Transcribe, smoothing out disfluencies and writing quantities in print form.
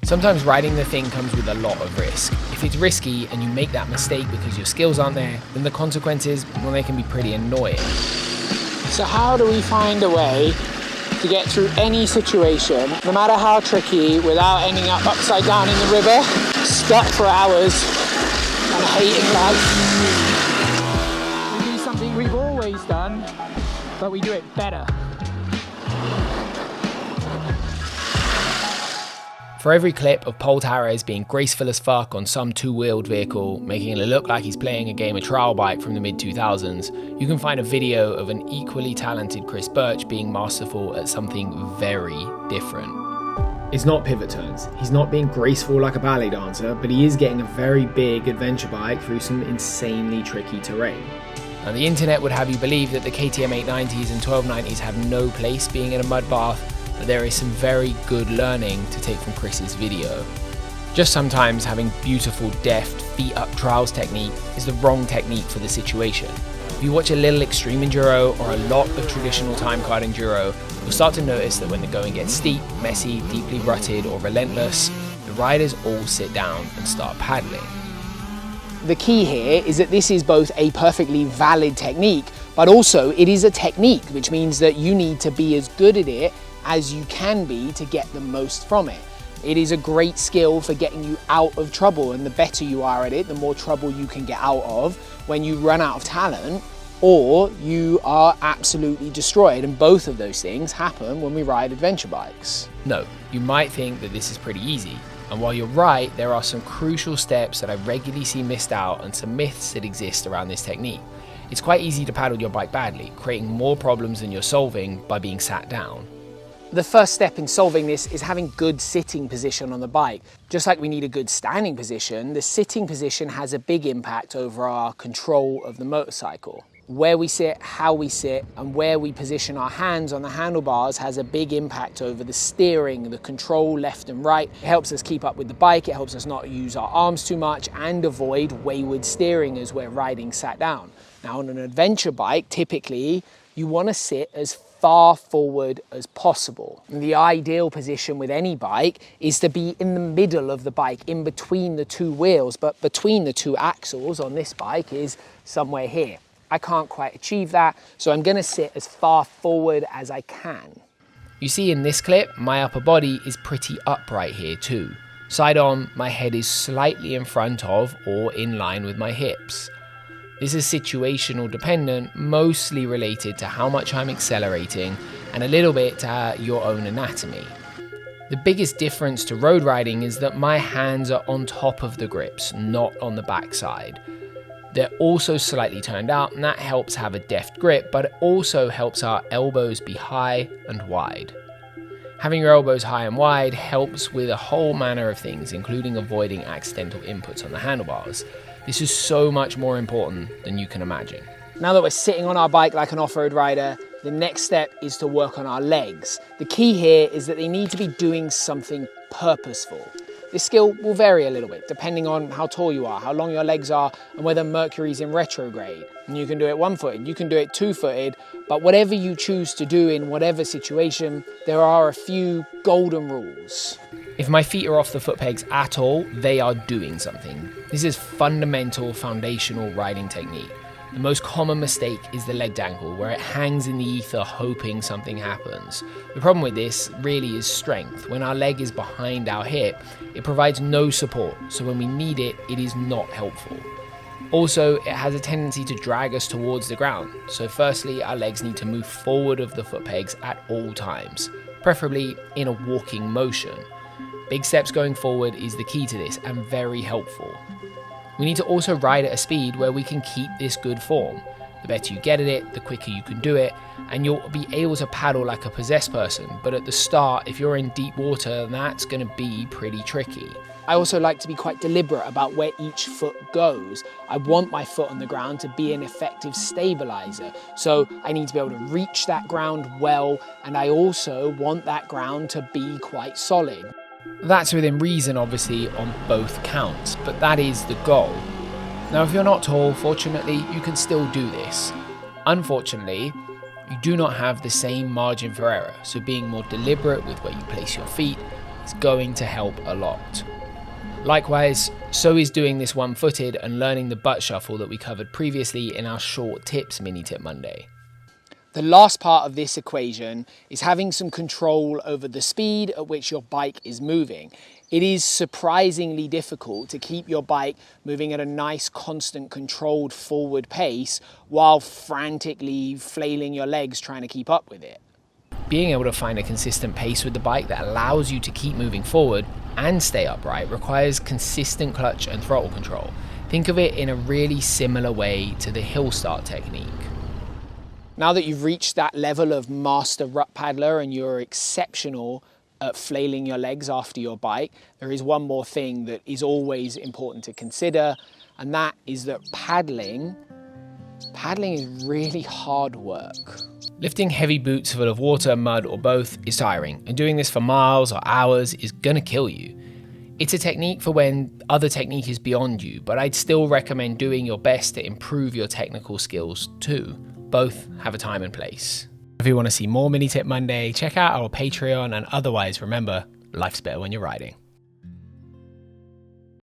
Sometimes riding the thing comes with a lot of risk. If it's risky and you make that mistake because your skills aren't there, then the consequences, well, they can be pretty annoying. So how do we find a way to get through any situation, no matter how tricky, without ending up upside down in the river, stuck for hours and hating life? We do something we've always done, but we do it better. For every clip of Paul Tarres being graceful as fuck on some two-wheeled vehicle, making it look like he's playing a game of trial bike from the mid-2000s, you can find a video of an equally talented Chris Birch being masterful at something very different. It's not pivot turns. He's not being graceful like a ballet dancer, but he is getting a very big adventure bike through some insanely tricky terrain. Now, the internet would have you believe that the KTM 890s and 1290s have no place being in a mud bath, but there is some very good learning to take from Chris's video. Just sometimes having beautiful, deft, feet-up trials technique is the wrong technique for the situation. If you watch a little extreme enduro or a lot of traditional time card enduro, you'll start to notice that when the going gets steep, messy, deeply rutted or relentless, the riders all sit down and start paddling. The key here is that this is both a perfectly valid technique, but also it is a technique, which means that you need to be as good at it as you can be to get the most from it. It is a great skill for getting you out of trouble, and the better you are at it, the more trouble you can get out of when you run out of talent or you are absolutely destroyed, and both of those things happen when we ride adventure bikes. No, you might think that this is pretty easy, and while you're right, there are some crucial steps that I regularly see missed out and some myths that exist around this technique. It's quite easy to paddle your bike badly, creating more problems than you're solving by being sat down. The first step in solving this is having good sitting position on the bike. Just like we need a good standing position, the sitting position has a big impact over our control of the motorcycle. Where we sit, how we sit, and where we position our hands on the handlebars has a big impact over the steering, the control left and right. It helps us keep up with the bike, it helps us not use our arms too much and avoid wayward steering as we're riding sat down. Now on an adventure bike, typically you want to sit as far forward as possible. And the ideal position with any bike is to be in the middle of the bike, in between the two wheels, but between the two axles on this bike is somewhere here. I can't quite achieve that, so I'm going to sit as far forward as I can. You see in this clip, my upper body is pretty upright here too. Side on, my head is slightly in front of or in line with my hips. This is situational dependent, mostly related to how much I'm accelerating and a little bit to your own anatomy. The biggest difference to road riding is that my hands are on top of the grips, not on the backside. They're also slightly turned out, and that helps have a deft grip, but it also helps our elbows be high and wide. Having your elbows high and wide helps with a whole manner of things, including avoiding accidental inputs on the handlebars. This is so much more important than you can imagine. Now that we're sitting on our bike like an off-road rider, the next step is to work on our legs. The key here is that they need to be doing something purposeful. This skill will vary a little bit depending on how tall you are, how long your legs are, and whether Mercury's in retrograde. And you can do it one-footed, you can do it two-footed, but whatever you choose to do in whatever situation, there are a few golden rules. If my feet are off the foot pegs at all, they are doing something. This is fundamental, foundational riding technique. The most common mistake is the leg dangle, where it hangs in the ether hoping something happens. The problem with this really is strength. When our leg is behind our hip, it provides no support, so when we need it, it is not helpful. Also, it has a tendency to drag us towards the ground. So firstly, our legs need to move forward of the foot pegs at all times, preferably in a walking motion. Big steps going forward is the key to this and very helpful. We need to also ride at a speed where we can keep this good form. The better you get at it, the quicker you can do it, and you'll be able to paddle like a possessed person. But at the start, if you're in deep water, that's going to be pretty tricky. I also like to be quite deliberate about where each foot goes. I want my foot on the ground to be an effective stabilizer. So I need to be able to reach that ground well, and I also want that ground to be quite solid. That's within reason, obviously, on both counts, but that is the goal. Now, if you're not tall, fortunately, you can still do this. Unfortunately, you do not have the same margin for error, so being more deliberate with where you place your feet, It's going to help a lot. Likewise, so is doing this one-footed and learning the butt shuffle that we covered previously in our short tips MiniTip Monday. The last part of this equation is having some control over the speed at which your bike is moving. It is surprisingly difficult to keep your bike moving at a nice, constant, controlled forward pace while frantically flailing your legs trying to keep up with it. Being able to find a consistent pace with the bike that allows you to keep moving forward and stay upright requires consistent clutch and throttle control. Think of it in a really similar way to the hill start technique. Now that you've reached that level of master rut paddler and you're exceptional at flailing your legs after your bike, there is one more thing that is always important to consider, and that is that paddling is really hard work. Lifting heavy boots full of water, mud, or both is tiring, and doing this for miles or hours is gonna kill you. It's a technique for when other technique is beyond you, but I'd still recommend doing your best to improve your technical skills too. Both have a time and place. If you want to see more MiniTip Monday, check out our Patreon, and otherwise remember, life's better when you're riding.